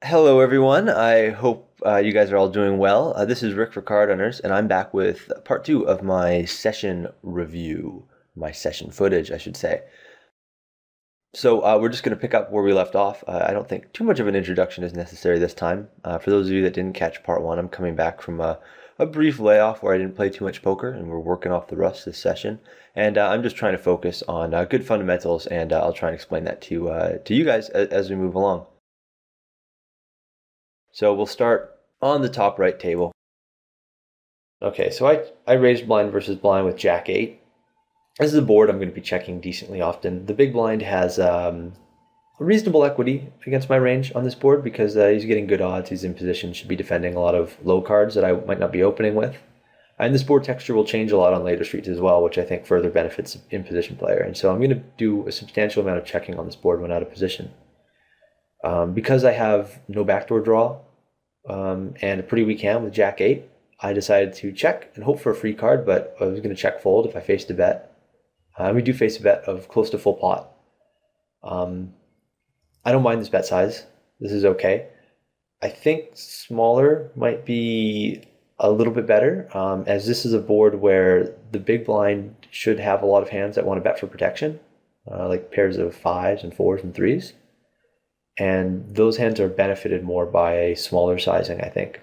Hello, everyone. I hope you guys are all doing well. This is Rick for CardRunners, and I'm back with part two of my session review, my session footage, I should say. So we're just going to pick up where we left off. I don't think too much of an introduction is necessary this time. For those of you that didn't catch part one, I'm coming back from a brief layoff where I didn't play too much poker, and we're working off the rust this session. And I'm just trying to focus on good fundamentals, and I'll try and explain that to you guys as we move along. So we'll start on the top right table. Okay, so I raised blind versus blind with Jack 8. This is a board I'm going to be checking decently often. The big blind has reasonable equity against my range on this board because he's getting good odds. He's in position, should be defending a lot of low cards that I might not be opening with. And this board texture will change a lot on later streets as well, which I think further benefits in position player. And so I'm going to do a substantial amount of checking on this board when out of position. Because I have no backdoor draw and a pretty weak hand with Jack 8, I decided to check and hope for a free card, but I was going to check fold if I faced a bet. We do face a bet of close to full pot. I don't mind this bet size. This is okay. I think smaller might be a little bit better, as this is a board where the big blind should have a lot of hands that want to bet for protection, like pairs of 5s and 4s and 3s. And those hands are benefited more by a smaller sizing, I think.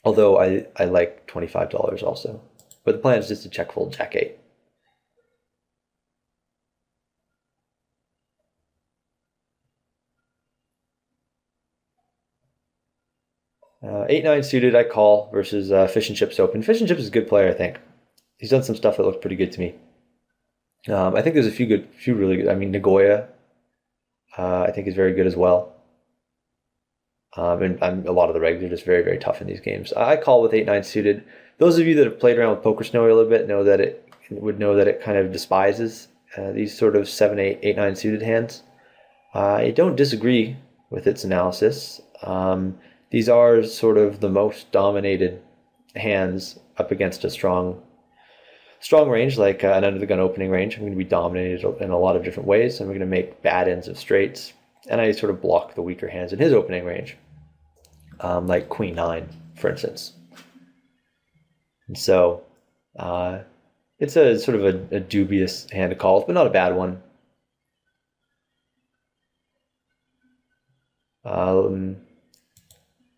Although I like $25 also. But the plan is just to check fold Jack 8. Eight nine suited, I call versus Fish and Chips open. Fish and Chips is a good player, I think. He's done some stuff that looks pretty good to me. I think there's a few really good. I mean, Nagoya, I think is very good as well. And a lot of the regs are just very, very tough in these games. I call with 8-9 suited. Those of you that have played around with Poker Snowy a little bit know that it kind of despises these sort of 7-8, 8-9 suited hands. I don't disagree with its analysis. These are sort of the most dominated hands up against a strong range, like an under the gun opening range. I'm going to be dominated in a lot of different ways, and we're going to make bad ends of straights. And I sort of block the weaker hands in his opening range, like Queen 9, for instance. And so it's a sort of a dubious hand to call, but not a bad one.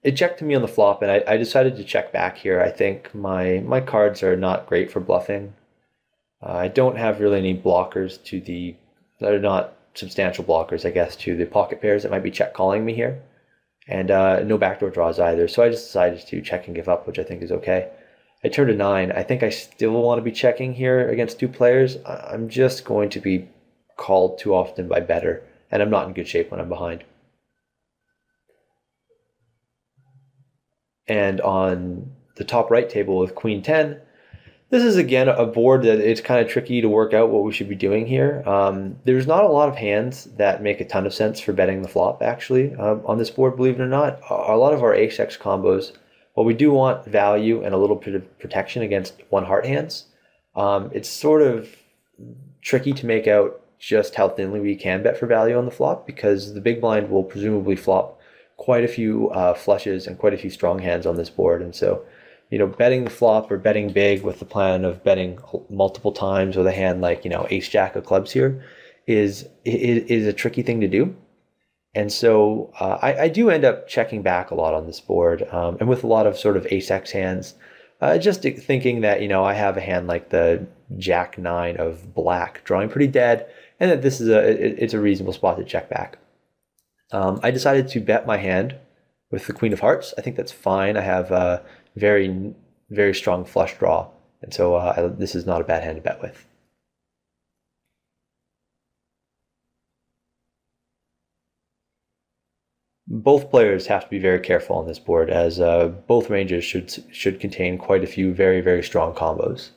It checked to me on the flop, and I decided to check back here. I think my cards are not great for bluffing. I don't have really any blockers that are not substantial blockers, I guess, to the pocket pairs that might be check calling me here. And no backdoor draws either. So I just decided to check and give up, which I think is okay. I turned a 9. I think I still want to be checking here against two players. I'm just going to be called too often by better, and I'm not in good shape when I'm behind. And on the top right table with Queen 10, this is again a board that it's kind of tricky to work out what we should be doing here. There's not a lot of hands that make a ton of sense for betting the flop, actually, on this board, believe it or not. A lot of our ace-x combos, while we do want value and a little bit of protection against one-heart hands, it's sort of tricky to make out just how thinly we can bet for value on the flop, because the big blind will presumably flop quite a few flushes and quite a few strong hands on this board. And so, betting the flop or betting big with the plan of betting multiple times with a hand like, ace jack of clubs here is a tricky thing to do. And so I do end up checking back a lot on this board, and with a lot of sort of ace-x hands, just thinking that, I have a hand like the jack 9 of black drawing pretty dead, and that this is it's a reasonable spot to check back. I decided to bet my hand with the Queen of Hearts. I think that's fine. I have a very, very strong flush draw, and so this is not a bad hand to bet with. Both players have to be very careful on this board, as both ranges should contain quite a few very, very strong combos.